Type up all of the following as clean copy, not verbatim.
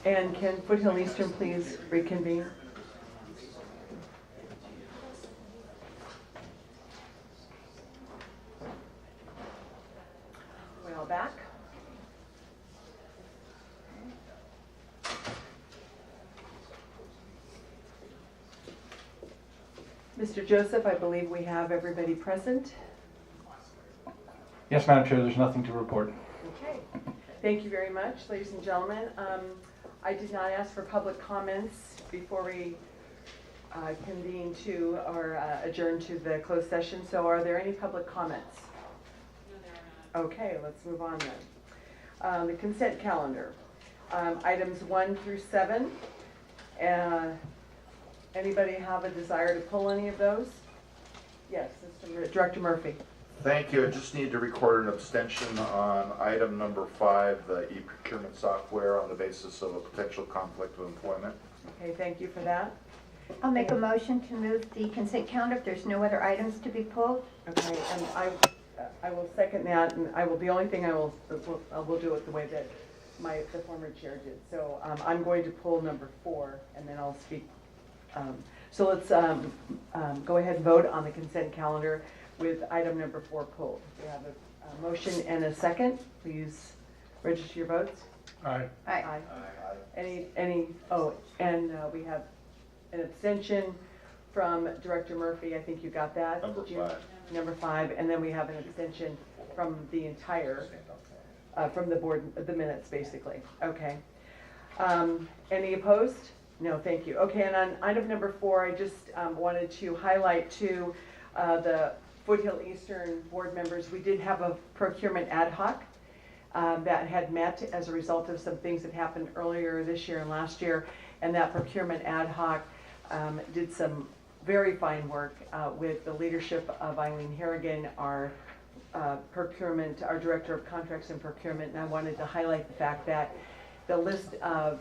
And can Foothill Eastern please reconvene? We're all back. Mr. Joseph, I believe we have everybody present. Yes, Madam Chair, there's nothing to report. Okay. Thank you very much, ladies and gentlemen. I did not ask for public comments before we convene to or adjourn to the closed session. So are there any public comments? No, there are not. Okay, let's move on then. The consent calendar. Items 1 through 7. Anybody have a desire to pull any of those? Yes, Director Murphy. Thank you. I just need to record an abstention on item number 5, the e-procurement software, on the basis of a potential conflict of employment. Okay, thank you for that. I'll make a motion to move the consent calendar if there's no other items to be pulled. Okay, and I will second that, and the only thing I will do it the way that the former chair did. So I'm going to pull number 4, and then I'll speak. So let's go ahead and vote on the consent calendar with item number 4 pulled. We have a motion and a second. Please register your votes. Aye. Aye. We have an abstention from Director Murphy. I think you got that. Number 5. Number 5, and then we have an abstention from the entire, from the board, the minutes basically. Okay. Any opposed? No, thank you. Okay, and on item number 4, I just wanted to highlight to the Foothill Eastern board members, we did have a procurement ad hoc that had met as a result of some things that happened earlier this year and last year, and that procurement ad hoc did some very fine work with the leadership of Eileen Harrigan, our our Director of Contracts and Procurement, and I wanted to highlight the fact that the list of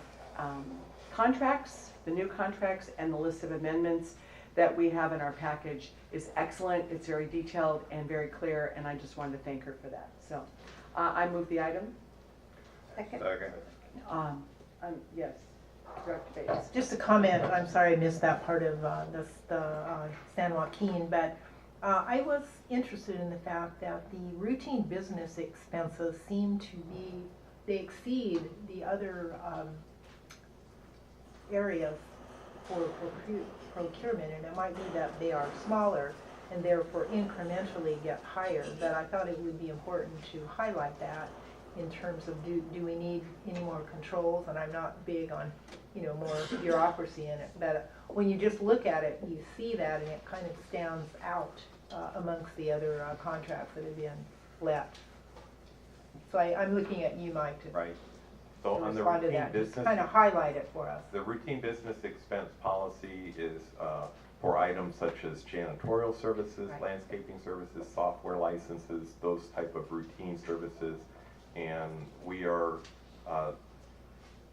contracts, the new contracts, and the list of amendments that we have in our package is excellent. It's very detailed and very clear, and I just wanted to thank her for that. So I move the item. Second. Yes, Director Bates. Just a comment, I'm sorry I missed that part of the San Joaquin, but I was interested in the fact that the routine business expenses seem to be, they exceed the other areas for procurement, and it might be that they are smaller and therefore incrementally get higher, but I thought it would be important to highlight that in terms of do we need any more controls, and I'm not big on more bureaucracy in it, but when you just look at it, you see that, and it kind of stands out amongst the other contracts that have been let. So I'm looking at you, Mike, to right. So on the respond to routine that. business, Just kind of highlight it for us. the routine business expense policy is for items such as janitorial services, Right. landscaping services, software licenses, those type of routine services, and we are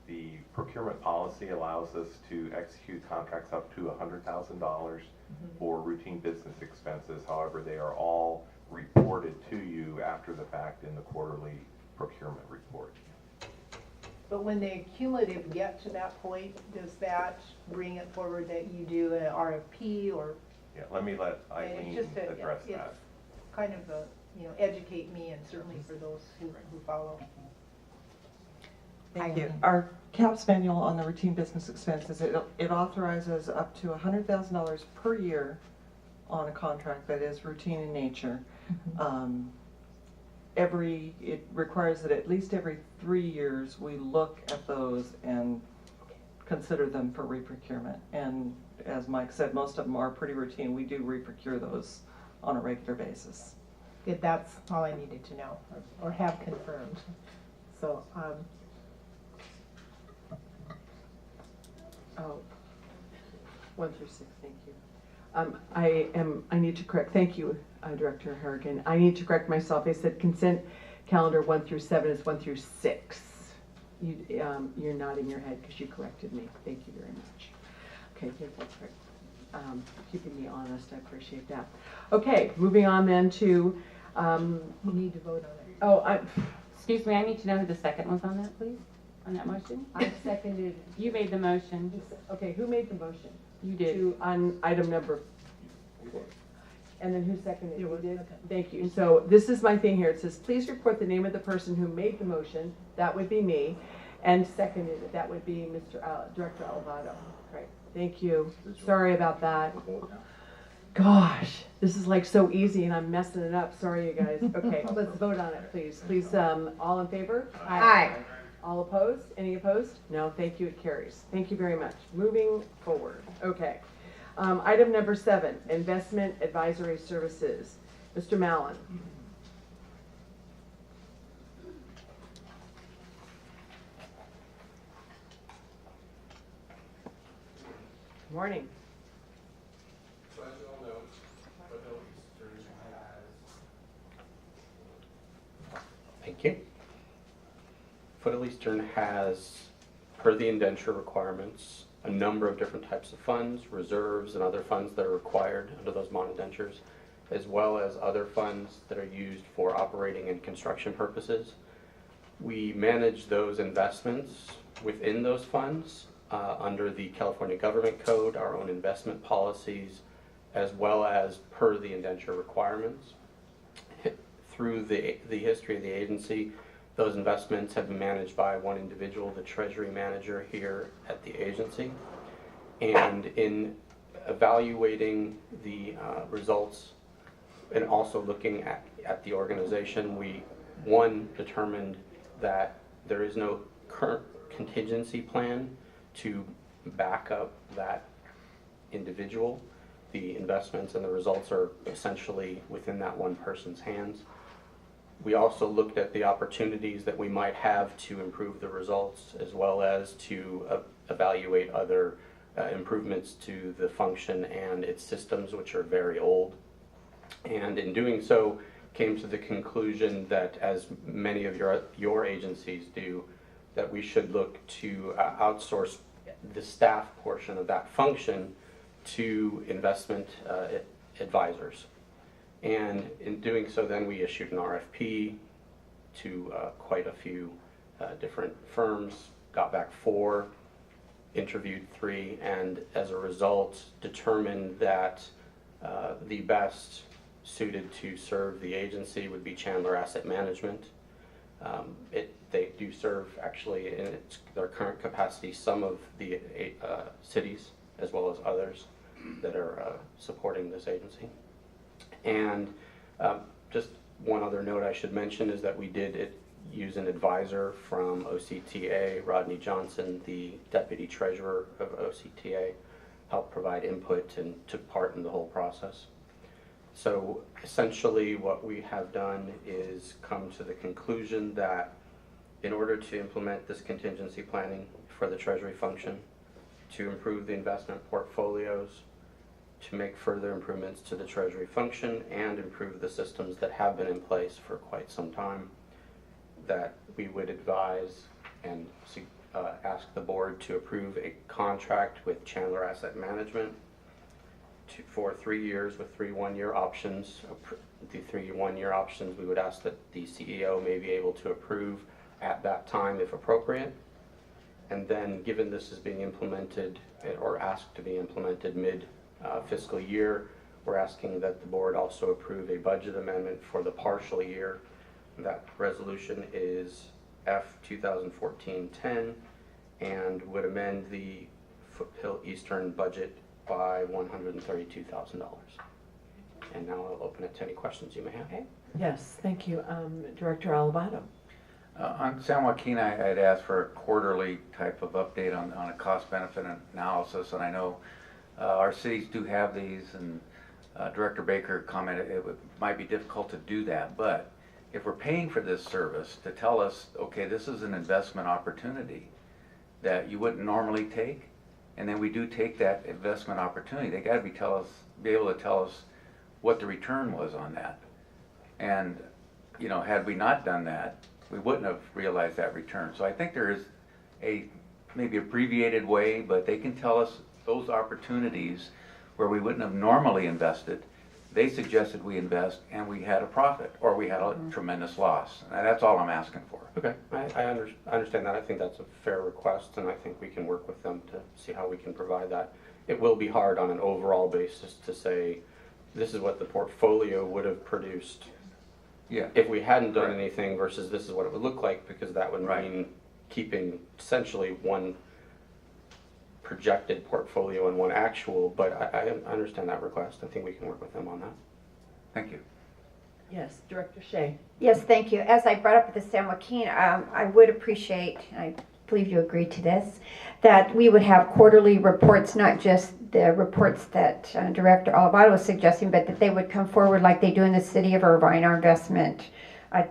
the procurement policy allows us to execute contracts up to $100,000 for routine business expenses. However, they are all reported to you after the fact in the quarterly procurement report. But when they cumulative get to that point, does that bring it forward that you do an RFP or? Yeah, let me let Eileen address that. It's kind of educate me, and certainly for those who follow. Thank you. Our CAPS manual on the routine business expenses, it authorizes up to $100,000 per year on a contract that is routine in nature. It requires that at least every 3 years we look at those and consider them for reprocurement. And as Mike said, most of them are pretty routine. We do reprocure those on a regular basis. Good, that's all I needed to know or have confirmed. So, 1 through 6, thank you. I need to correct, thank you, Director Harrigan. I need to correct myself. I said consent calendar 1 through 7 is 1 through 6. You're nodding your head because you corrected me. Thank you very much. Okay, that's right. Keeping me honest, I appreciate that. Okay, moving on then to. you need to vote on it. Excuse me, I need to know who the second was on that, please. on that motion? I seconded, You made the motion. okay, who made the motion? You did. To, on item number, and then who seconded? You You would, did? okay. Thank you. So this is my thing here. It says, please report the name of the person who made the motion, that would be me, and seconded it, that would be Director Alvado. Great, thank you. Sorry about that. Gosh, this is like so easy and I'm messing it up. Sorry, you guys. Okay, let's vote on it, please. Please, all in favor? Aye. All opposed? Any opposed? No, thank you, it carries. Thank you very much. Moving forward, okay. Item number 7, investment advisory services. Mr. Mallon. Morning. So as you all know, Foothill Eastern has. Thank you. Foothill Eastern has, per the indenture requirements, a number of different types of funds, reserves, and other funds that are required under those monodentures, as well as other funds that are used for operating and construction purposes. We manage those investments within those funds under the California Government Code, our own investment policies, as well as per the indenture requirements. Through the history of the agency, those investments have been managed by one individual, the Treasury Manager here at the agency. And in evaluating the results and also looking at the organization, we, one, determined that there is no current contingency plan to back up that individual. The investments and the results are essentially within that one person's hands. We also looked at the opportunities that we might have to improve the results, as well as to evaluate other improvements to the function and its systems, which are very old. And in doing so, came to the conclusion that, as many of your agencies do, that we should look to outsource the staff portion of that function to investment advisors. And in doing so, then we issued an RFP to quite a few different firms, got back 4, interviewed 3, and as a result determined that the best suited to serve the agency would be Chandler Asset Management. They do serve, actually, in their current capacity, some of the cities, as well as others that are supporting this agency. And just one other note I should mention is that we did use an advisor from OCTA, Rodney Johnson, the Deputy Treasurer of OCTA, helped provide input and took part in the whole process. So essentially what we have done is come to the conclusion that in order to implement this contingency planning for the Treasury function, to improve the investment portfolios, to make further improvements to the Treasury function, and improve the systems that have been in place for quite some time, that we would advise and ask the board to approve a contract with Chandler Asset Management for 3 years with 3 one-year options. The 3 one-year options, we would ask that the CEO may be able to approve at that time if appropriate. And then, given this is being implemented or asked to be implemented mid fiscal year, we're asking that the board also approve a budget amendment for the partial year. That resolution is F 2014-10 and would amend the Foothill Eastern budget by $132,000. And now I'll open it to any questions you may have. Okay. Yes, thank you. Director Alabado. On San Joaquin, I had asked for a quarterly type of update on a cost-benefit analysis, and I know our cities do have these, and Director Baker commented it might be difficult to do that, but if we're paying for this service, to tell us, okay, this is an investment opportunity that you wouldn't normally take, and then we do take that investment opportunity, they got to be able to tell us what the return was on that. And you know, had we not done that, we wouldn't have realized that return. So I think there is a maybe abbreviated way, but they can tell us those opportunities where we wouldn't have normally invested, they suggested we invest and we had a profit, or we had a tremendous loss. And that's all I'm asking for. Okay, I understand that. I think that's a fair request, and I think we can work with them to see how we can provide that. It will be hard on an overall basis to say, this is what the portfolio would have produced Yeah. if we hadn't done Right. anything versus this is what it would look like, because that would Right. mean keeping essentially one projected portfolio and one actual, but I understand that request. I think we can work with them on that. Thank you. Yes, Director Shea. Yes, thank you. As I brought up at the San Joaquin, I would appreciate, I believe you agreed to this, that we would have quarterly reports, not just the reports that Director Olivado was suggesting, but that they would come forward like they do in the city of Irvine, our investment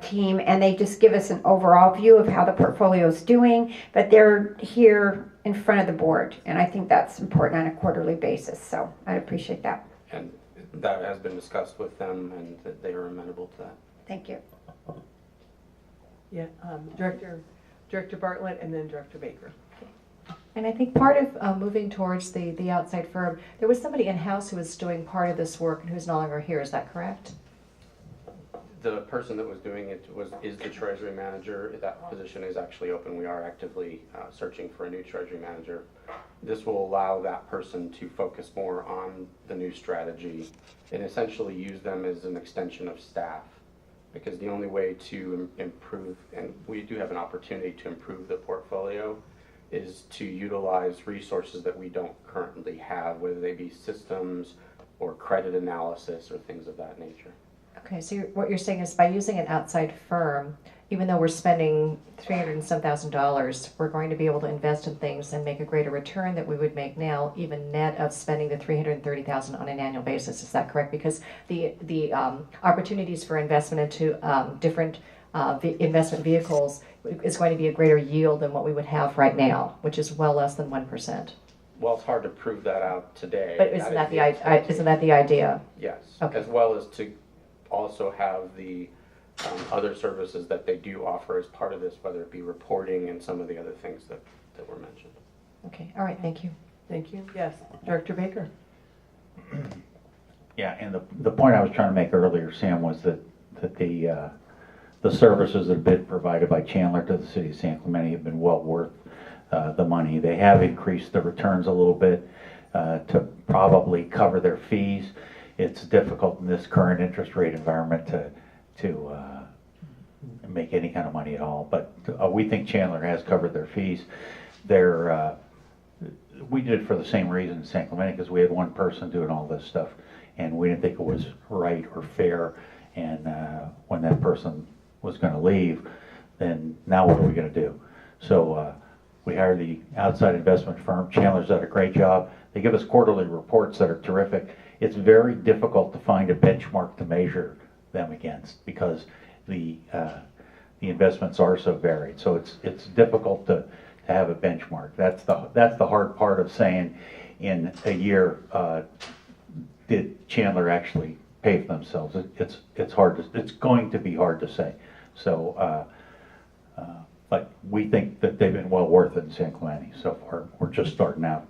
team, and they just give us an overall view of how the portfolio is doing, but they're here in front of the board, and I think that's important on a quarterly basis, so I'd appreciate that. And that has been discussed with them, and that they are amenable to that. Thank you. Yeah, Director Bartlett and then Director Baker. And I think part of moving towards the outside firm, there was somebody in-house who was doing part of this work and who's no longer here, is that correct? The person that was doing it is the treasury manager. That position is actually open. We are actively searching for a new treasury manager. This will allow that person to focus more on the new strategy and essentially use them as an extension of staff. Because the only way to improve, and we do have an opportunity to improve the portfolio, is to utilize resources that we don't currently have, whether they be systems or credit analysis or things of that nature. Okay, so what you're saying is by using an outside firm, even though we're spending $300 and some thousand, we're going to be able to invest in things and make a greater return that we would make now, even net of spending the $330,000 on an annual basis. Is that correct? Because the opportunities for investment into different investment vehicles is going to be a greater yield than what we would have right now, which is well less than 1%. Well, it's hard to prove that out today. But isn't that the idea? Yes, Okay. as well as to also have the other services that they do offer as part of this, whether it be reporting and some of the other things that were mentioned. Okay, all right, thank you. Thank you. Yes, Director Baker. Yeah, and the point I was trying to make earlier, Sam, was that the services that have been provided by Chandler to the city of San Clemente have been well worth the money. They have increased the returns a little bit to probably cover their fees. It's difficult in this current interest rate environment to make any kind of money at all. But we think Chandler has covered their fees. We did it for the same reason in San Clemente, because we had one person doing all this stuff, and we didn't think it was right or fair. And when that person was going to leave, then now what are we going to do? So we hired the outside investment firm. Chandler's done a great job. They give us quarterly reports that are terrific. It's very difficult to find a benchmark to measure them against, because the investments are so varied. So it's difficult to have a benchmark. That's the hard part of saying in a year did Chandler actually pay for themselves. It's going to be hard to say. So but we think that they've been well worth it in San Clemente so far. We're just starting out.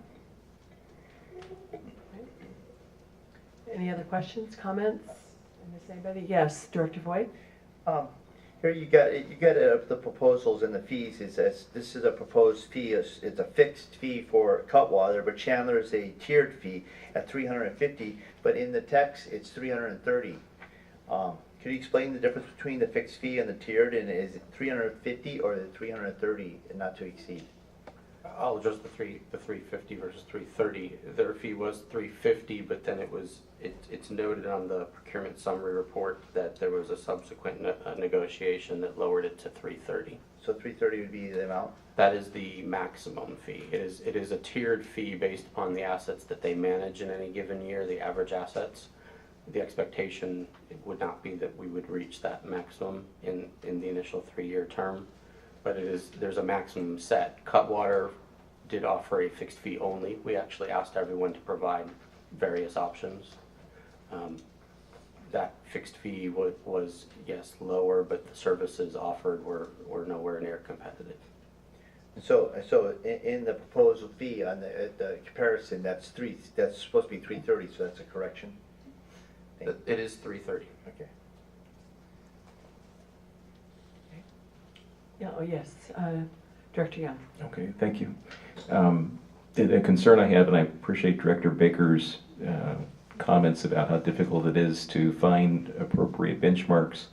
Any other questions, comments? Anybody? Yes, Director Voigt. Here you got the proposals and the fees. It says this is a proposed fee. It's a fixed fee for Cutwater, but Chandler is a tiered fee at $350. But in the text, it's $330. Can you explain the difference between the fixed fee and the tiered? And is it $350 or the $330 and not to exceed? I'll address the 350 versus 330. Their fee was 350, but then it's noted on the procurement summary report that there was a subsequent negotiation that lowered it to 330. So 330 would be the amount? That is the maximum fee. It is a tiered fee based upon the assets that they manage in any given year, the average assets. The expectation would not be that we would reach that maximum in the initial 3-year term, but there's a maximum set. Cutwater did offer a fixed fee only. We actually asked everyone to provide various options. That fixed fee was yes, lower, but the services offered were nowhere near competitive. So in the proposal fee on the comparison, that's supposed to be 330. So that's a correction. It is 3:30. Okay. Yeah, oh, yes, Director Young. Okay, thank you. The concern I have, and I appreciate Director Baker's comments about how difficult it is to find appropriate benchmarks,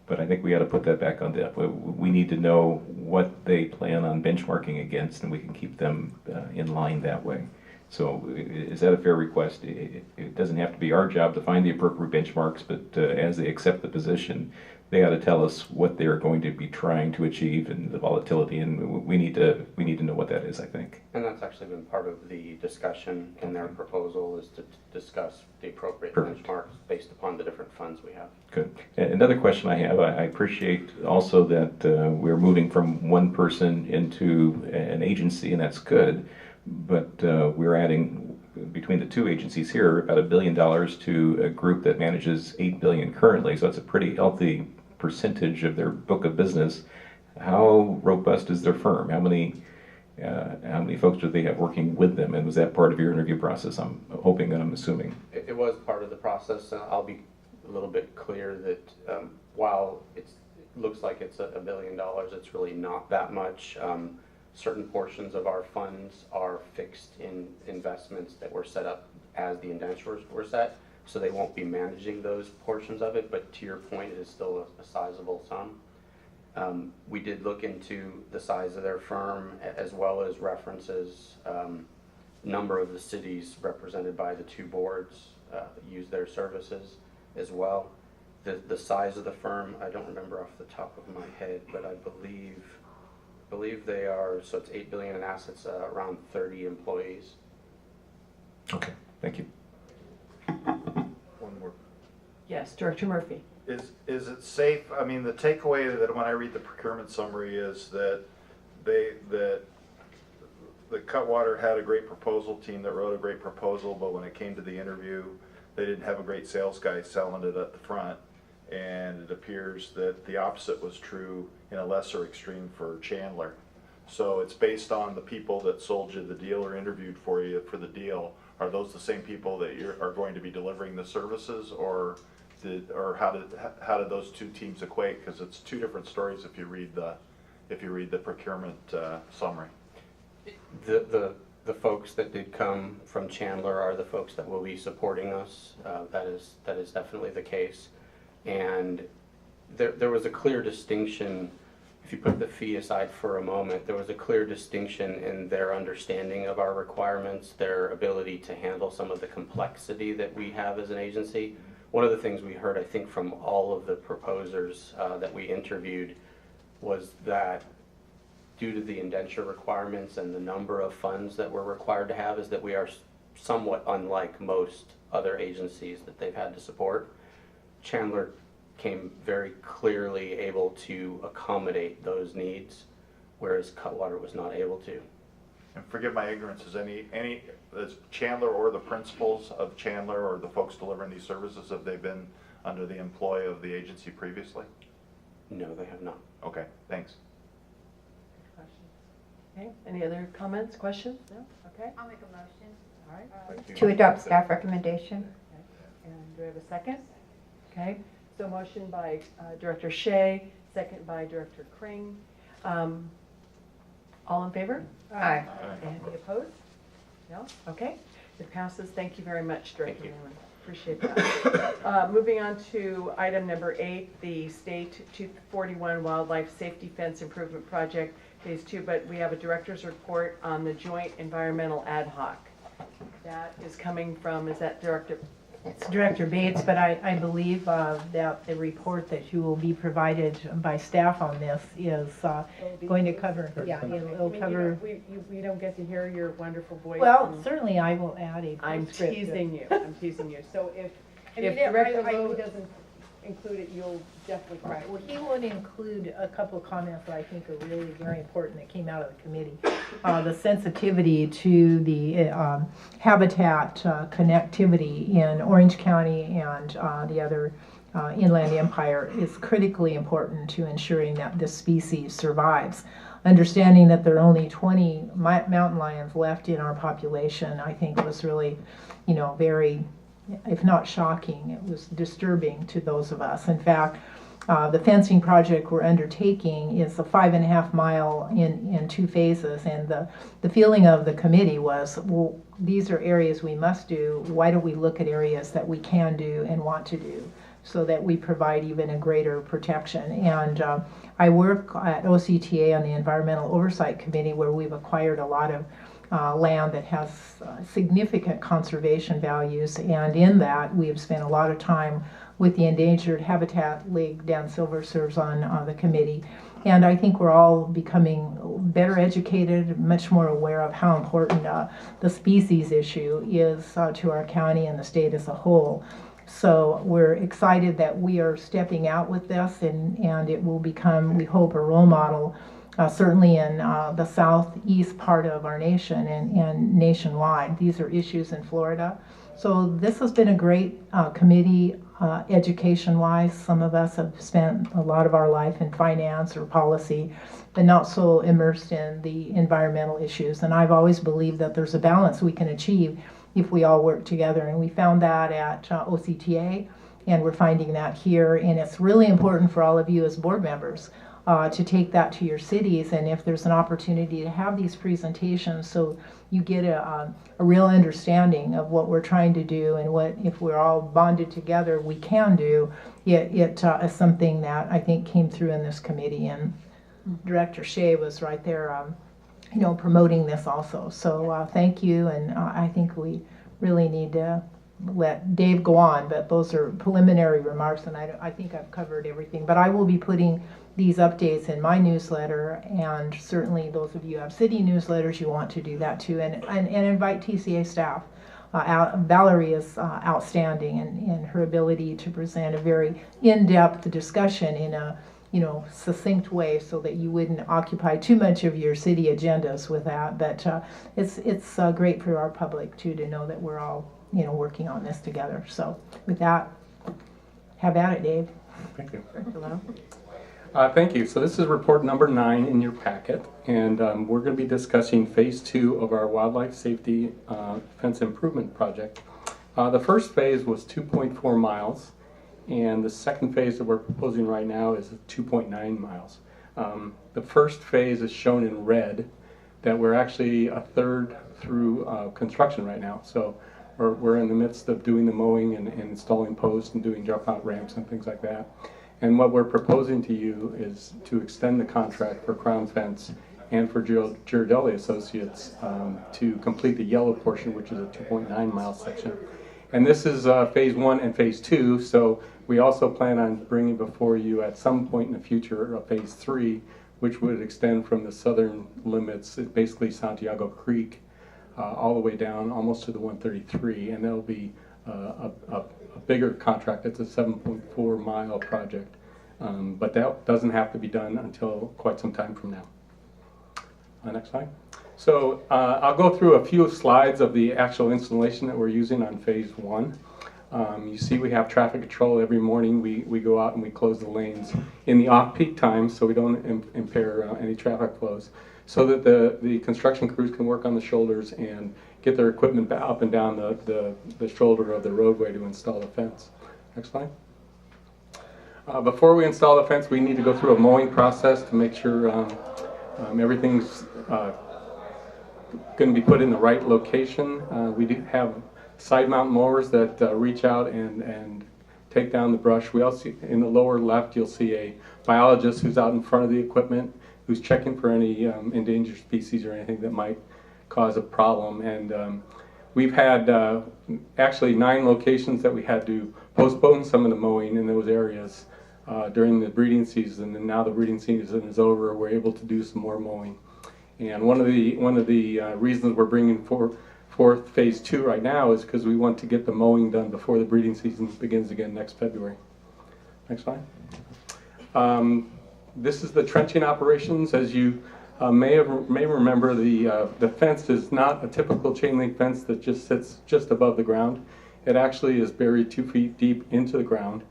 but I think we ought to put that back on the, we need to know what they plan on benchmarking against, and we can keep them in line that way. So is that a fair request? It doesn't have to be our job to find the appropriate benchmarks, but as they accept the position, they ought to tell us what they're going to be trying to achieve and the volatility, and we need to know what that is, I think. And that's actually been part of the discussion in their proposal, is to discuss the appropriate Perfect. benchmarks based upon the different funds we have. Good. Another question I have, I appreciate also that we're moving from one person into an agency, and that's good, but we're adding, between the two agencies here, about $1 billion to a group that manages $8 billion currently, so that's a pretty healthy percentage of their book of business. How robust is their firm? How many folks do they have working with them? And was that part of your interview process? I'm hoping and I'm assuming. It was part of the process. I'll be a little bit clear that while it looks like it's $1 billion, it's really not that much. Certain portions of our funds are fixed in investments that were set up as the indentures were set, so they won't be managing those portions of it, but to your point, it is still a sizable sum. We did look into the size of their firm, as well as references number of the cities represented by the two boards that use their services as well. The size of the firm, I don't remember off the top of my head, but I believe they are, so it's $8 billion in assets, around 30 employees. Okay, thank you. One more. Yes, Director Murphy. Is it safe, I mean, the takeaway that when I read the procurement summary is that the Cutwater had a great proposal team that wrote a great proposal, but when it came to the interview, they didn't have a great sales guy selling it at the front. And it appears that the opposite was true in a lesser extreme for Chandler. So it's based on the people that sold you the deal or interviewed for you for the deal. Are those the same people that are going to be delivering the services, or how did those two teams equate? Because it's two different stories if you read the procurement summary. The folks that did come from Chandler are the folks that will be supporting us. That is definitely the case. And there was a clear distinction, if you put the fee aside for a moment, there was a clear distinction in their understanding of our requirements, their ability to handle some of the complexity that we have as an agency. One of the things we heard, I think, from all of the proposers that we interviewed was that due to the indenture requirements and the number of funds that we're required to have, is that we are somewhat unlike most other agencies that they've had to support. Chandler came very clearly able to accommodate those needs, whereas Cutwater was not able to. And forgive my ignorance, is Chandler or the principals of Chandler or the folks delivering these services, have they been under the employ of the agency previously? No, they have not. Okay, thanks. Okay, any other comments, questions? No? Okay, I'll make a motion. all right. To adopt staff recommendation. And do we have a second? Okay, so motion by Director Shea, second by Director Kring. All in favor? Aye. Any opposed? No? Okay, it passes. Thank you very much, Director Thank you. Newman. Appreciate that. Moving on to item number 8, the State 241 Wildlife Safety Fence Improvement Project, Phase 2, but we have a director's report on the Joint Environmental Ad Hoc. That is coming from, is that Director? It's Director Bates, but I believe that the report that you will be provided by staff on this is going to cover, yeah, it'll cover. We don't get to hear your wonderful voice. Well, and certainly I will add a I'm postscript. teasing you. I'm teasing you. So if I mean, Director I Lowe would- doesn't include it, you'll definitely correct. Right, well, he would include a couple of comments that I think are really very important that came out of the committee. The sensitivity to the habitat connectivity in Orange County and the other Inland Empire is critically important to ensuring that this species survives. Understanding that there are only 20 mountain lions left in our population, I think was really, very if not shocking, it was disturbing to those of us. In fact, the fencing project we're undertaking is a 5.5 mile in 2 phases, and the feeling of the committee was, well, these are areas we must do. Why don't we look at areas that we can do and want to do, so that we provide even a greater protection? And I work at OCTA on the Environmental Oversight Committee, where we've acquired a lot of land that has significant conservation values, and in that we have spent a lot of time with the Endangered Habitat League. Dan Silver serves on the committee, and I think we're all becoming better educated, much more aware of how important the species issue is to our county and the state as a whole. So we're excited that we are stepping out with this, and it will become, we hope, a role model, certainly in the southeast part of our nation and nationwide. These are issues in Florida. So this has been a great committee, education-wise. Some of us have spent a lot of our life in finance or policy, but not so immersed in the environmental issues. And I've always believed that there's a balance we can achieve if we all work together. And we found that at OCTA, and we're finding that here. And it's really important for all of you as board members to take that to your cities, and if there's an opportunity to have these presentations so you get a real understanding of what we're trying to do, and what, if we're all bonded together, we can do. It is something that I think came through in this committee, and Director Shea was right there promoting this also. So thank you, and I think we really need to let Dave go on, but those are preliminary remarks, and I think I've covered everything. But I will be putting these updates in my newsletter, and certainly those of you who have city newsletters, you want to do that too, and invite TCA staff. Valerie is outstanding in her ability to present a very in-depth discussion in a succinct way, so that you wouldn't occupy too much of your city agendas with that. But it's great for our public too to know that we're all working on this together. So with that, have at it, Dave. Thank you. Hello. Thank you. So this is report number 9 in your packet, and we're going to be discussing phase 2 of our wildlife safety fence improvement project. The first phase was 2.4 miles, and the second phase that we're proposing right now is 2.9 miles. The first phase is shown in red, that we're actually a third through construction right now. So we're in the midst of doing the mowing and installing posts and doing drop-out ramps and things like that. And what we're proposing to you is to extend the contract for Crown Fence and for Girardelli Associates to complete the yellow portion, which is a 2.9 mile section. And this is phase 1 and phase 2, so we also plan on bringing before you at some point in the future a phase 3, which would extend from the southern limits, basically Santiago Creek, all the way down almost to the 133, and that'll be a bigger contract. It's a 7.4 mile project, but that doesn't have to be done until quite some time from now. Next slide. So I'll go through a few slides of the actual installation that we're using on phase 1. You see we have traffic control every morning. We go out and we close the lanes in the off-peak times so we don't impair any traffic flows, so that the construction crews can work on the shoulders and get their equipment up and down the shoulder of the roadway to install the fence. Next slide. Before we install the fence, we need to go through a mowing process to make sure everything's going to be put in the right location. We do have side mount mowers that reach out and take down the brush. We also, in the lower left, you'll see a biologist who's out in front of the equipment, who's checking for any endangered species or anything that might cause a problem. And we've had actually 9 locations that we had to postpone some of the mowing in those areas during the breeding season, and now the breeding season is over, we're able to do some more mowing. And one of the reasons we're bringing forth phase 2 right now is because we want to get the mowing done before the breeding season begins again next February. Next slide. This is the trenching operations. As you may remember, the fence is not a typical chain link fence that just sits just above the ground. It actually is buried 2 feet deep into the ground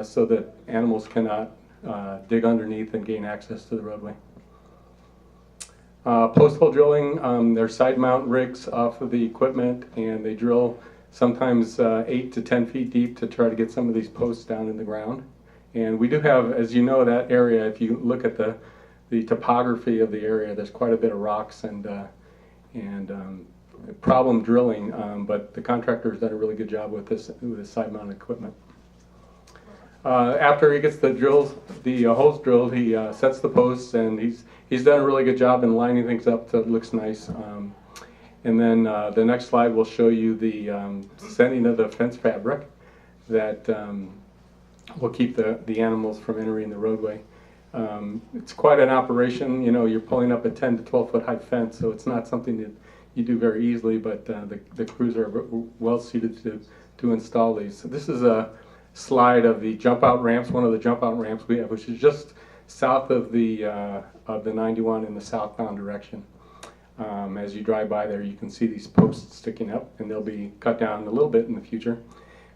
so that animals cannot dig underneath and gain access to the roadway. Post hole drilling, they're side mount rigs off of the equipment, and they drill sometimes 8 to 10 feet deep to try to get some of these posts down in the ground. And we do have, as you know, that area, if you look at the topography of the area, there's quite a bit of rocks and problem drilling, but the contractor's done a really good job with this side-mounted equipment. After he gets the holes drilled, he sets the posts, and he's done a really good job in lining things up so it looks nice. And then the next slide will show you the setting of the fence fabric that will keep the animals from entering the roadway. It's quite an operation. You know, you're pulling up a 10 to 12 foot high fence, so it's not something that you do very easily, but the crews are well suited to install these. So this is a slide of the jump out ramps, one of the jump out ramps we have, which is just south of the 91 in the southbound direction. As you drive by there, you can see these posts sticking up, and they'll be cut down a little bit in the future.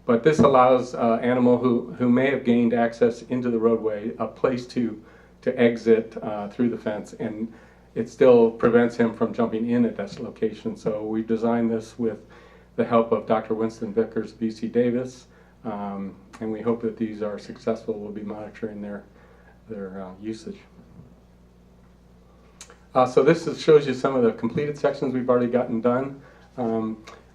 But this allows animal who may have gained access into the roadway a place to exit through the fence, and it still prevents him from jumping in at this location. So we designed this with the help of Dr. Winston Vickers, BC Davis, and we hope that these are successful. We'll be monitoring their usage. So this shows you some of the completed sections we've already gotten done.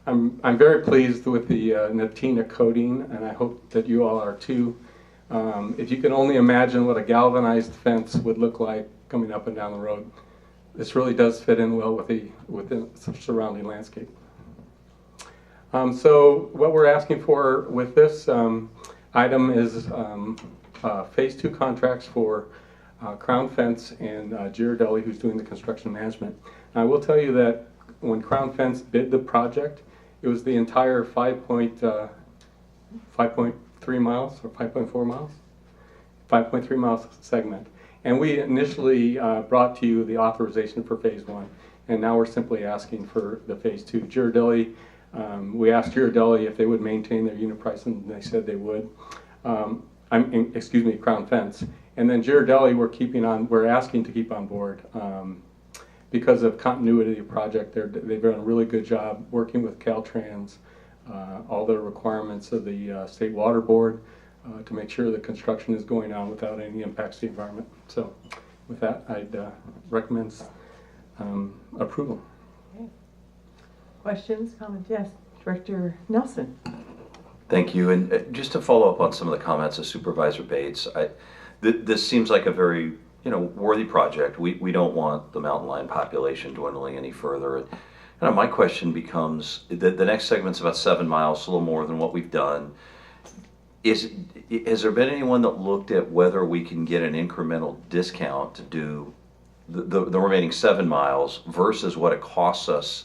I'm very pleased with the Natina coating, and I hope that you all are too. If you can only imagine what a galvanized fence would look like coming up and down the road, this really does fit in well with the surrounding landscape. So what we're asking for with this item is phase 2 contracts for Crown Fence and Girardelli, who's doing the construction management. Now, I will tell you that when Crown Fence bid the project, it was the entire 5.3 miles or 5.4 miles? 5.3 miles segment. And we initially brought to you the authorization for phase 1, and now we're simply asking for the phase 2. Girardelli, we asked Girardelli if they would maintain their unit price, and they said they would. Excuse me, Crown Fence. And then Girardelli we're asking to keep on board because of continuity of the project. They've done a really good job working with Caltrans, all the requirements of the State Water Board to make sure the construction is going on without any impacts to the environment. So with that, I'd recommend approval. Okay. Questions, comments? Yes, Director Nelson. Thank you. And just to follow up on some of the comments of Supervisor Bates, this seems like a very worthy project. We don't want the mountain lion population dwindling any further. And my question becomes, the next segment's about 7 miles, a little more than what we've done. Has there been anyone that looked at whether we can get an incremental discount to do the remaining 7 miles versus what it costs us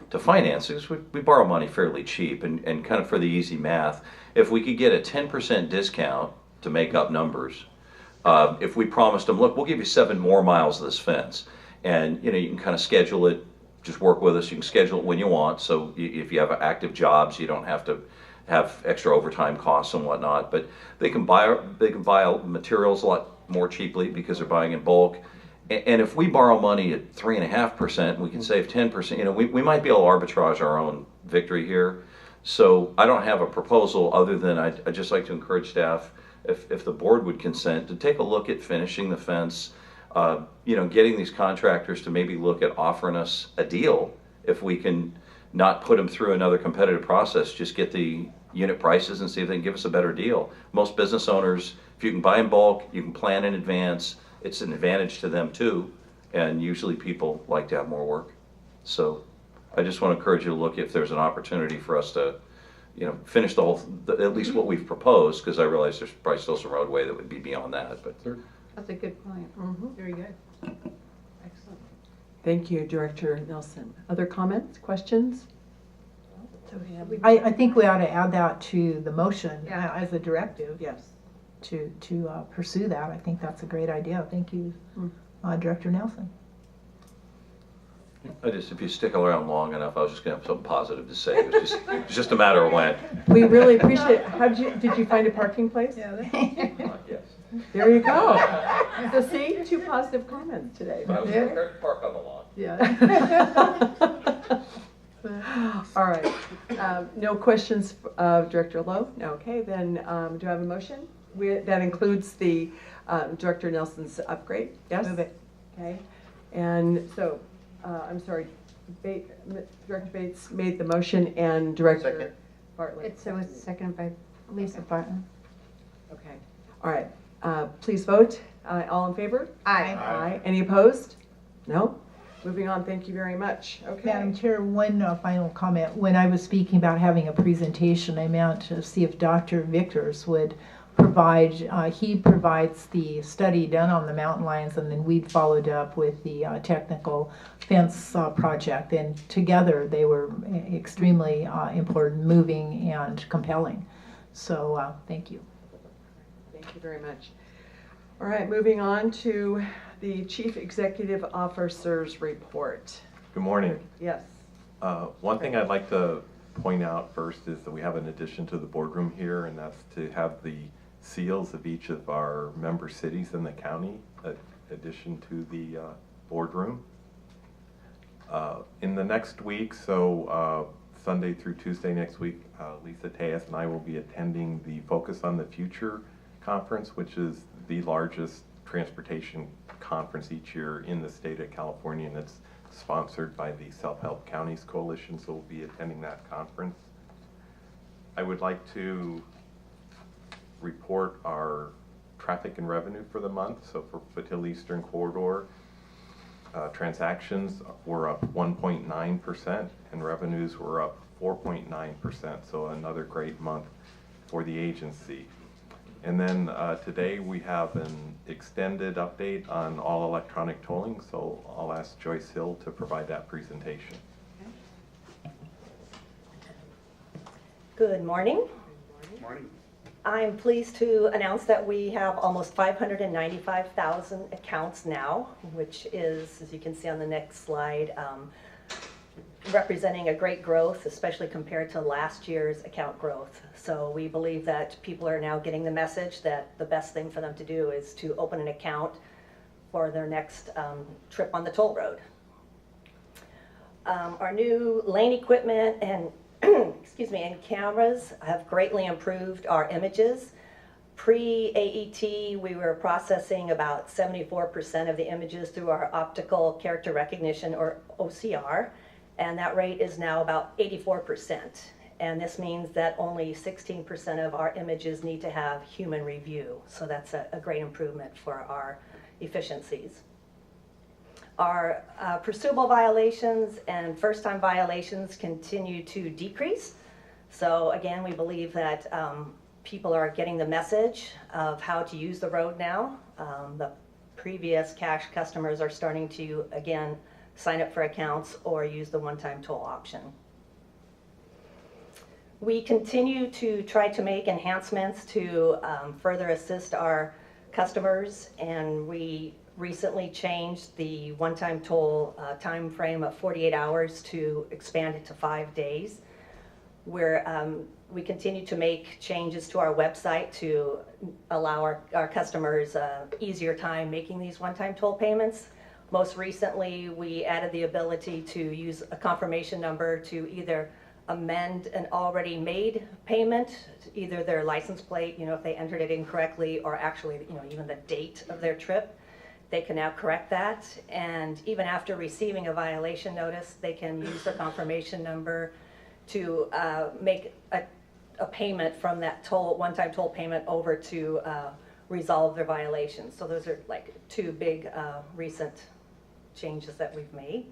to finance? Because we borrow money fairly cheap, and kind of for the easy math, if we could get a 10% discount to make up numbers, if we promised them, look, we'll give you 7 more miles of this fence, and you can kind of schedule it, just work with us, you can schedule it when you want, so if you have active jobs, you don't have to have extra overtime costs and whatnot, but they can buy materials a lot more cheaply because they're buying in bulk. And if we borrow money at 3.5%, we can save 10%. We might be able to arbitrage our own victory here. So I don't have a proposal other than I'd just like to encourage staff, if the board would consent, to take a look at finishing the fence. Getting these contractors to maybe look at offering us a deal if we can not put them through another competitive process, just get the unit prices and see if they can give us a better deal. Most business owners, if you can buy in bulk, you can plan in advance, it's an advantage to them too, and usually people like to have more work. So I just want to encourage you to look if there's an opportunity for us to finish at least what we've proposed, because I realize there's probably still some roadway that would be beyond that. But that's a good point. Very good. Excellent. Thank you, Director Nelson. Other comments, questions? I think we ought to add that to the motion as a directive. Yes. To pursue that. I think that's a great idea. Thank you, Director Nelson. If you stick around long enough, I was just going to have something positive to say. It's just a matter of when. We really appreciate it. Did you find a parking place? Yeah. Yes. There you go. So see, 2 positive comments today. But I was prepared to park on the lawn. Yeah. All right. No questions of Director Lowe? No. Okay, then do I have a motion? That includes the Director Nelson's upgrade? Yes? Move it. Okay. And so, I'm sorry, Director Bates made the motion and Director Second. Bartlett. It was seconded by Lisa Barton. Okay. All right. Please vote. All in favor? Aye. Aye. Any opposed? No? Moving on. Thank you very much. Okay. Madam Chair, one final comment. When I was speaking about having a presentation, I meant to see if Dr. Vickers would provide, he provides the study done on the mountain lions, and then we'd followed up with the technical fence project, and together they were extremely important, moving, and compelling. So thank you. Thank you very much. All right, moving on to the Chief Executive Officer's report. Good morning. Yes. One thing I'd like to point out first is that we have an addition to the boardroom here, and that's to have the seals of each of our member cities in the county, addition to the boardroom. In the next week, so Sunday through Tuesday next week, Lisa Tejas and I will be attending the Focus on the Future conference, which is the largest transportation conference each year in the state of California, and it's sponsored by the Self-Help Counties Coalition, so we'll be attending that conference. I would like to report our traffic and revenue for the month. So for Foothill Eastern Corridor, transactions were up 1.9% and revenues were up 4.9%, so another great month for the agency. And then today we have an extended update on all electronic tolling, so I'll ask Joyce Hill to provide that presentation. Good morning. Good morning. I'm pleased to announce that we have almost 595,000 accounts now, which is, as you can see on the next slide, representing a great growth, especially compared to last year's account growth. So we believe that people are now getting the message that the best thing for them to do is to open an account for their next trip on the toll road. Our new lane equipment and excuse me, and cameras have greatly improved our images. Pre-AET, we were processing about 74% of the images through our optical character recognition, or OCR, and that rate is now about 84%. And this means that only 16% of our images need to have human review. So that's a great improvement for our efficiencies. Our pursuable violations and first-time violations continue to decrease. So again, we believe that people are getting the message of how to use the road now. The previous cash customers are starting to, again, sign up for accounts or use the one-time toll option. We continue to try to make enhancements to further assist our customers, and we recently changed the one-time toll time frame of 48 hours to expand it to 5 days. We continue to make changes to our website to allow our customers easier time making these one-time toll payments. Most recently, we added the ability to use a confirmation number to either amend an already made payment, either their license plate, if they entered it incorrectly, or actually, even the date of their trip. They can now correct that, and even after receiving a violation notice, they can use their confirmation number to make a payment from that one-time toll payment over to resolve their violations. So those are like two big recent changes that we've made.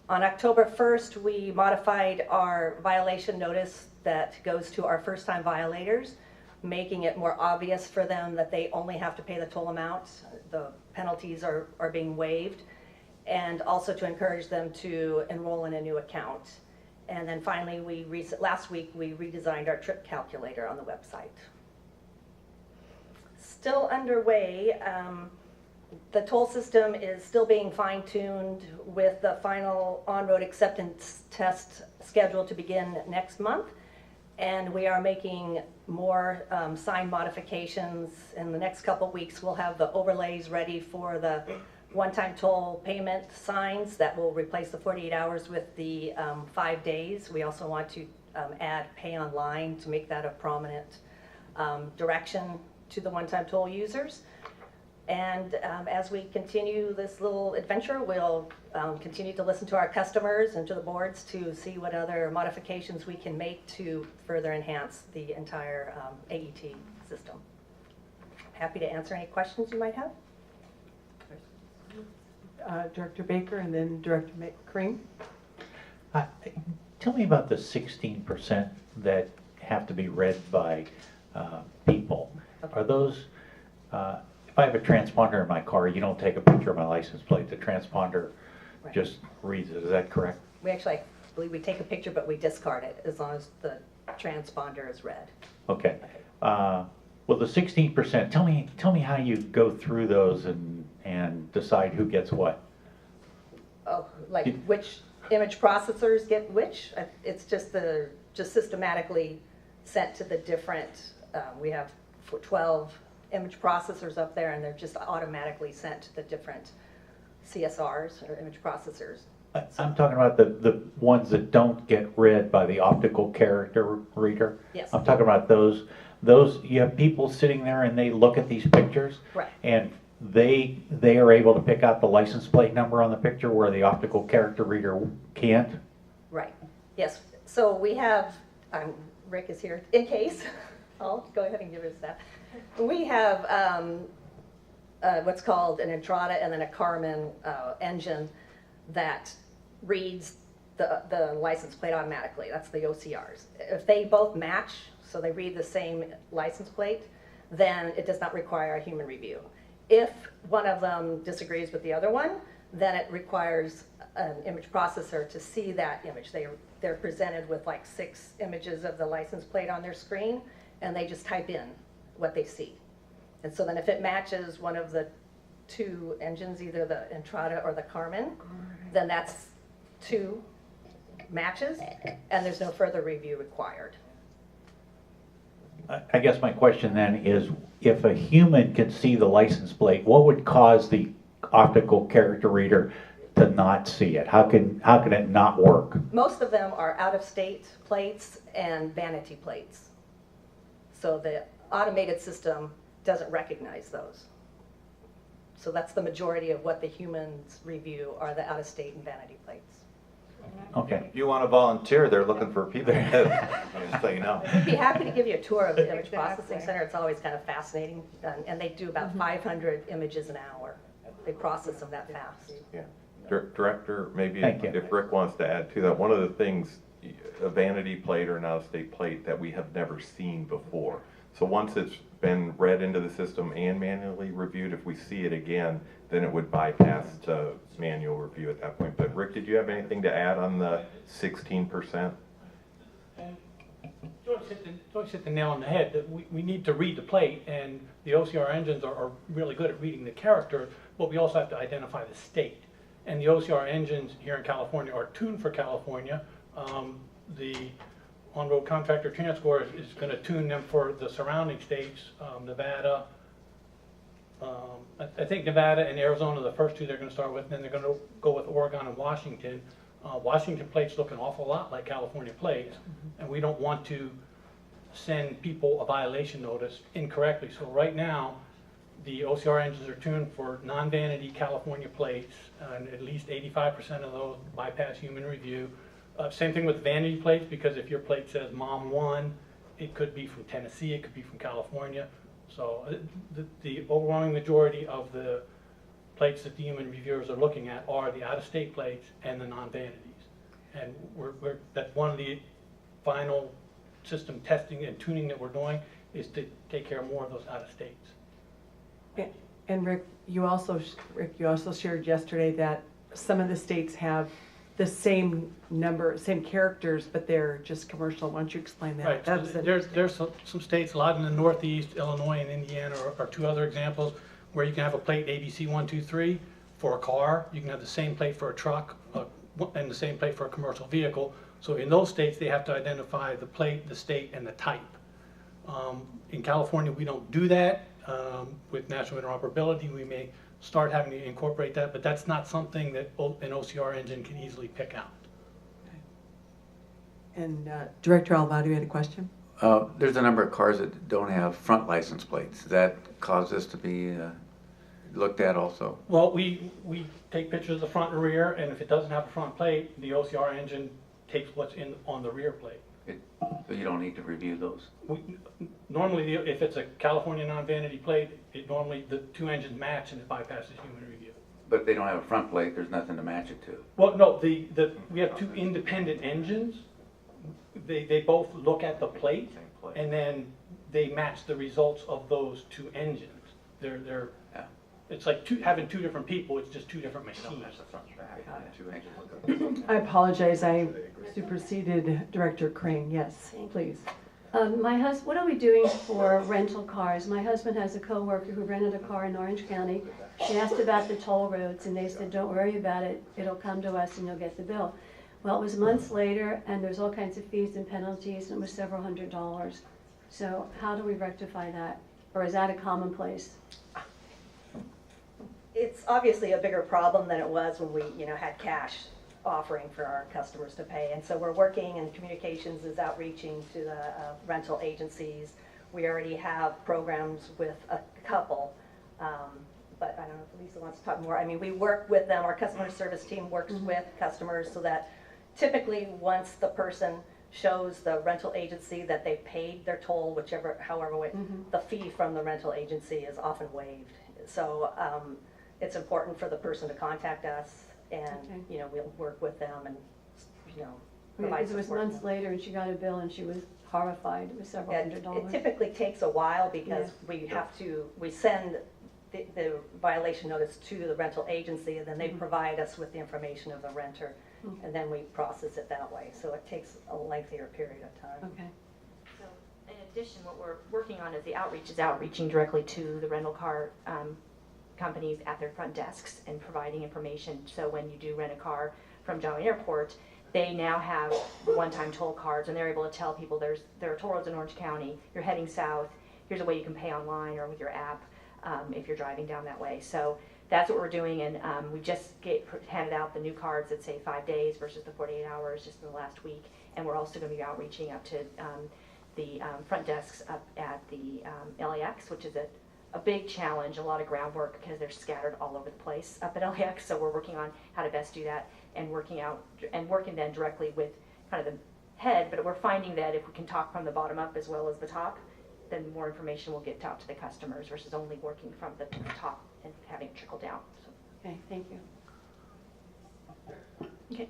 On October 1st, we modified our violation notice that goes to our first-time violators, making it more obvious for them that they only have to pay the toll amount. The penalties are being waived, and also to encourage them to enroll in a new account. And then finally, last week, we redesigned our trip calculator on the website. Still underway, the toll system is still being fine-tuned with the final on-road acceptance test scheduled to begin next month. And we are making more sign modifications. In the next couple weeks, we'll have the overlays ready for the one-time toll payment signs that will replace the 48 hours with the 5 days. We also want to add pay online to make that a prominent direction to the one-time toll users. And as we continue this little adventure, we'll continue to listen to our customers and to the boards to see what other modifications we can make to further enhance the entire AET system. Happy to answer any questions you might have. Director Baker and then Director Cream. Tell me about the 16% that have to be read by people. Are those, if I have a transponder in my car, you don't take a picture of my license plate, the transponder just reads it, is that correct? We actually, I believe we take a picture, but we discard it as long as the transponder is read. Okay. Well, the 16%, tell me how you go through those and decide who gets what. Oh, like which image processors get which? It's just systematically sent to the different, we have 12 image processors up there, and they're just automatically sent to the different CSRs or image processors. I'm talking about the ones that don't get read by the optical character reader. Yes. I'm talking about those, you have people sitting there and they look at these pictures. Right. And they are able to pick out the license plate number on the picture where the optical character reader can't? Right, yes. So we have, Rick is here in case. I'll go ahead and give us that. We have what's called an Entrada and then a Carmen engine that reads the license plate automatically. That's the OCRs. If they both match, so they read the same license plate, then it does not require a human review. If one of them disagrees with the other one, then it requires an image processor to see that image. They're presented with like 6 images of the license plate on their screen, and they just type in what they see. And so then if it matches one of the 2 engines, either the Entrada or the Carmen, then that's 2 matches, and there's no further review required. I guess my question then is, if a human could see the license plate, what would cause the optical character reader to not see it? How can it not work? Most of them are out-of-state plates and vanity plates. So the automated system doesn't recognize those. So that's the majority of what the humans review are the out-of-state and vanity plates. Okay. If you want to volunteer, they're looking for people too, just so you know. I'd be happy to give you a tour of the image processing center. It's always kind of fascinating. And they do about 500 images an hour. They process them that fast. Yeah. Director, maybe Thank you. if Rick wants to add to that, one of the things, a vanity plate or an out-of-state plate that we have never seen before. So once it's been read into the system and manually reviewed, if we see it again, then it would bypass to manual review at that point. But Rick, did you have anything to add on the 16%? Joyce hit the nail on the head, that we need to read the plate, and the OCR engines are really good at reading the character, but we also have to identify the state. And the OCR engines here in California are tuned for California. The on-road contractor TransScore is going to tune them for the surrounding states, Nevada. I think Nevada and Arizona are the first 2 they're going to start with, and then they're going to go with Oregon and Washington. Washington plates look an awful lot like California plates, and we don't want to send people a violation notice incorrectly. So right now, the OCR engines are tuned for non-vanity California plates, and at least 85% of those bypass human review. Same thing with vanity plates, because if your plate says Mom 1, it could be from Tennessee, it could be from California. So the overwhelming majority of the plates that the human reviewers are looking at are the out-of-state plates and the non-vanities. And that's one of the final system testing and tuning that we're doing, is to take care of more of those out-of-states. And Rick, you also shared yesterday that some of the states have the same characters, but they're just commercial. Why don't you explain that? Right. So there's some states, a lot in the Northeast, Illinois and Indiana are 2 other examples, where you can have a plate ABC 123 for a car. You can have the same plate for a truck and the same plate for a commercial vehicle. So in those states, they have to identify the plate, the state, and the type. In California, we don't do that. With national interoperability, we may start having to incorporate that, but that's not something that an OCR engine can easily pick out. And Director Alvado, you had a question? There's a number of cars that don't have front license plates. Does that cause this to be looked at also? Well, we take pictures of the front and rear, and if it doesn't have a front plate, the OCR engine takes what's on the rear plate. So you don't need to review those? Normally, if it's a California non-vanity plate, normally the two engines match and it bypasses human review. But if they don't have a front plate, there's nothing to match it to. Well, no, we have two independent engines. They both look at the plate, and then they match the results of those two engines. They're it's like having two different people, it's just two different machines. I apologize, I superseded Director Crane. Yes, please. What are we doing for rental cars? My husband has a coworker who rented a car in Orange County. She asked about the toll roads, and they said, don't worry about it. It'll come to us and you'll get the bill. Well, it was months later, and there's all kinds of fees and penalties, and it was several $100s. So how do we rectify that? Or is that a commonplace? It's obviously a bigger problem than it was when we, had cash offering for our customers to pay. And so we're working, and communications is outreaching to the rental agencies. We already have programs with a couple, but I don't know if Lisa wants to talk more. I mean, we work with them. Our customer service team works with customers so that typically once the person shows the rental agency that they paid their toll, however way, the fee from the rental agency is often waived. So it's important for the person to contact us, and we'll work with them and provide It was support. months later, and she got a bill, and she was horrified. It was several $100s. It typically takes a while because we send the violation notice to the rental agency, and then they provide us with the information of the renter, and then we process it that way. So it takes a lengthier period of time. Okay. So in addition, what we're working on is the outreach is outreaching directly to the rental car companies at their front desks and providing information. So when you do rent a car from Jolly Airport, they now have one-time toll cards, and they're able to tell people there are toll roads in Orange County, you're heading south, here's a way you can pay online or with your app if you're driving down that way. So that's what we're doing, and we just handed out the new cards that say 5 days versus the 48 hours just in the last week, and we're also going to be outreaching up to the front desks up at the LAX, which is a big challenge, a lot of groundwork because they're scattered all over the place up at LAX. So we're working on how to best do that and working then directly with kind of the head. But we're finding that if we can talk from the bottom up as well as the top, then more information will get out to the customers versus only working from the top and having it trickle down. So. Okay, thank you. Okay.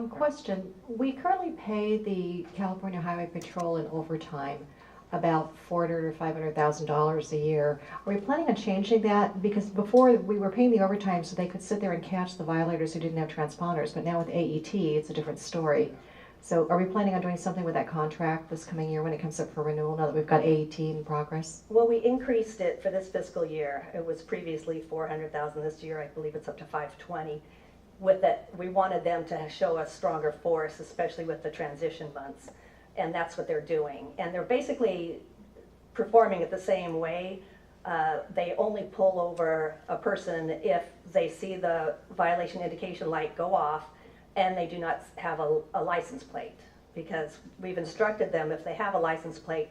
Question. We currently pay the California Highway Patrol in overtime about $400,000 or $500,000 a year. Are we planning on changing that? Because before we were paying the overtime so they could sit there and catch the violators who didn't have transponders, but now with AET, it's a different story. So are we planning on doing something with that contract this coming year when it comes up for renewal, now that we've got AET in progress? Well, we increased it for this fiscal year. It was previously $400,000 this year. I believe it's up to $520,000. With it, we wanted them to show a stronger force, especially with the transition months. And that's what they're doing. And they're basically performing it the same way. They only pull over a person if they see the violation indication light go off and they do not have a license plate. Because we've instructed them, if they have a license plate,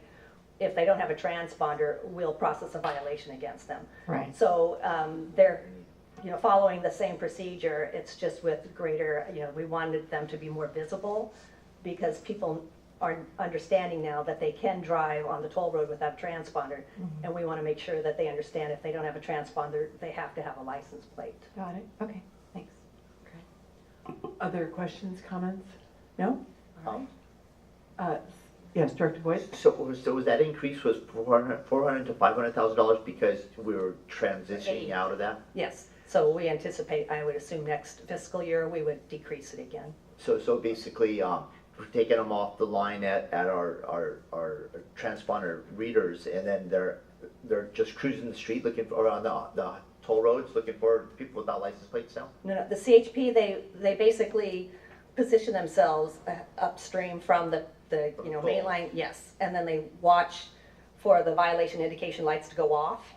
if they don't have a transponder, we'll process a violation against them. Right. So they're following the same procedure. It's just with greater, we wanted them to be more visible because people are understanding now that they can drive on the toll road without a transponder, and we want to make sure that they understand if they don't have a transponder, they have to have a license plate. Got it. Okay, thanks. Other questions, comments? No? Yes, Director Boyd? So was that increase was $400,000 to $500,000 because we were transitioning out of that? Yes. So we anticipate, I would assume next fiscal year, we would decrease it again. So basically, we're taking them off the line at our transponder readers, and then they're just cruising the street looking for, or on the toll roads looking for people without license plates now? No, the CHP, they basically position themselves upstream from the main line, yes, and then they watch for the violation indication lights to go off,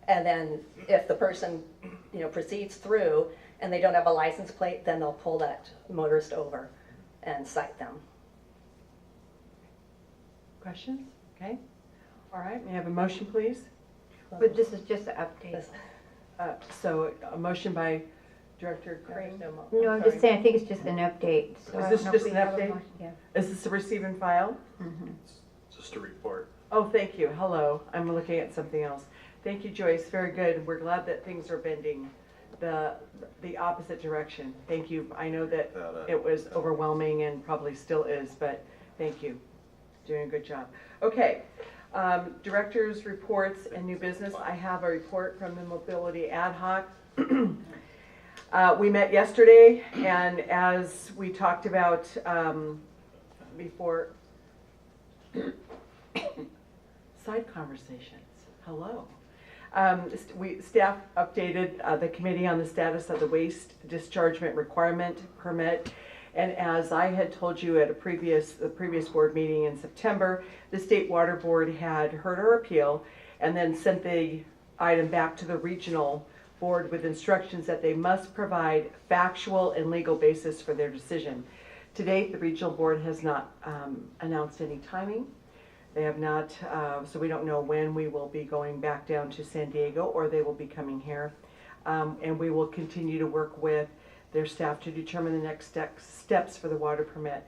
And then if the person, you know, proceeds through and they don't have a license plate, then they'll pull that motorist over and cite them. Questions? Okay. All right, may I have a motion, please? But this is just an update. So a motion by Director Crane? No, I'm just saying, I think it's just an update. So I Is don't this know if just we an have a update? motion. Yeah. Is this a receive and file? Just a report. Oh, thank you. Hello. I'm looking at something else. Thank you, Joyce. Very good. We're glad that things are bending the opposite direction. Thank you. I know that it was overwhelming and probably still is, but thank you. Doing a good job. Okay. Directors' reports and new business. I have a report from the Mobility Ad Hoc. We met yesterday, and as we talked about before, side conversations. Hello. Staff updated the committee on the status of the waste dischargement requirement permit. And as I had told you at the previous board meeting in September, the State Water Board had heard our appeal and then sent the item back to the regional board with instructions that they must provide factual and legal basis for their decision. To date, the regional board has not announced any timing. They have not, so we don't know when we will be going back down to San Diego or they will be coming here. And we will continue to work with their staff to determine the next steps for the water permit.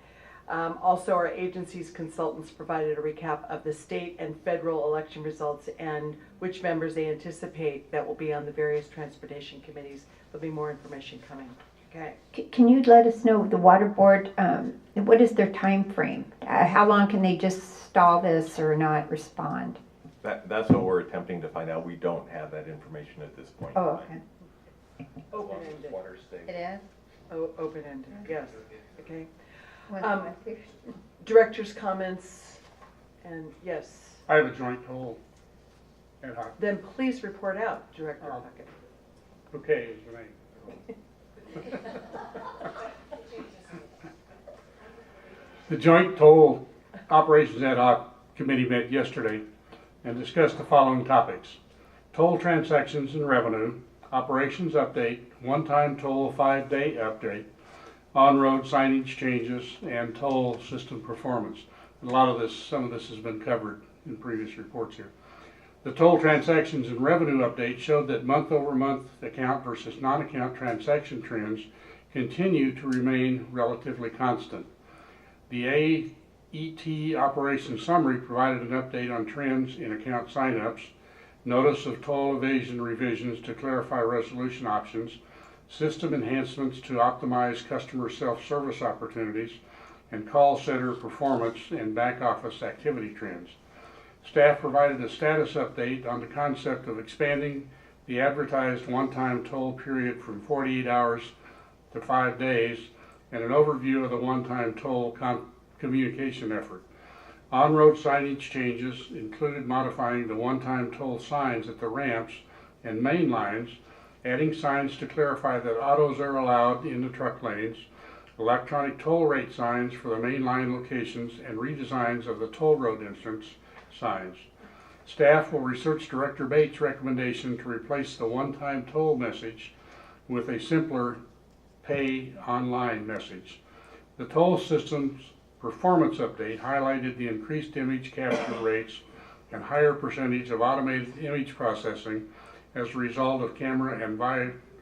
Also, our agency's consultants provided a recap of the state and federal election results and which members they anticipate that will be on the various transportation committees. There'll be more information coming. Okay. Can you let us know, the water board, what is their time frame? How long can they just stall this or not respond? That's what we're attempting to find out. We don't have that information at this point. Oh, okay. Open-ended. It is? Oh, open-ended, yes. Okay. Well, Director's comments, and yes. I have a joint toll ad hoc. Then please report out, Director Puckett. Okay, is your name. The Joint Toll Operations Ad Hoc Committee met yesterday and discussed the following topics: toll transactions and revenue, operations update, one-time toll 5-day update, on-road signage changes, and toll system performance. Some of this has been covered in previous reports here. The toll transactions and revenue update showed that month-over-month account versus non-account transaction trends continue to remain relatively constant. The AET operations summary provided an update on trends in account signups, notice of toll evasion revisions to clarify resolution options, system enhancements to optimize customer self-service opportunities, and call center performance and back office activity trends. Staff provided a status update on the concept of expanding the advertised one-time toll period from 48 hours to 5 days, and an overview of the one-time toll communication effort. On-road signage changes included modifying the one-time toll signs at the ramps and main lines, adding signs to clarify that autos are allowed in the truck lanes, electronic toll rate signs for the main line locations, and redesigns of the toll road entrance signs. Staff will research Director Bates' recommendation to replace the one-time toll message with a simpler pay online message. The toll system's performance update highlighted the increased image capture rates and higher percentage of automated image processing as a result of camera and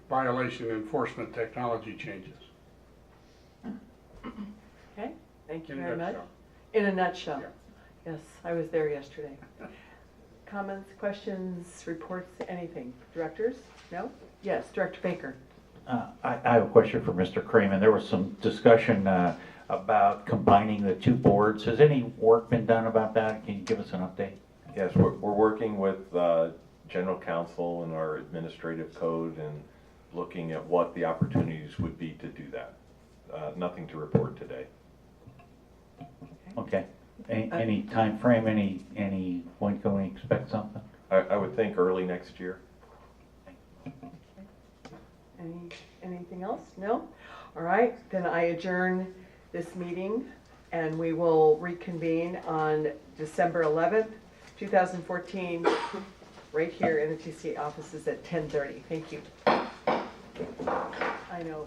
violation enforcement technology changes. Okay, thank you In a very much. nutshell. In a nutshell. Yes, I was there yesterday. Comments, questions, reports, anything? Directors? No? Yes, Director Baker. I have a question for Mr. Kramer. There was some discussion about combining the two boards. Has any work been done about that? Can you give us an update? Yes, we're working with general counsel and our administrative code and looking at what the opportunities would be to do that. Nothing to report today. Okay. Any time frame? Any when can we expect something? I would think early next year. Anything else? No? All right, then I adjourn this meeting and we will reconvene on December 11th, 2014 right here in the TCA offices at 10:30. Thank you. I know.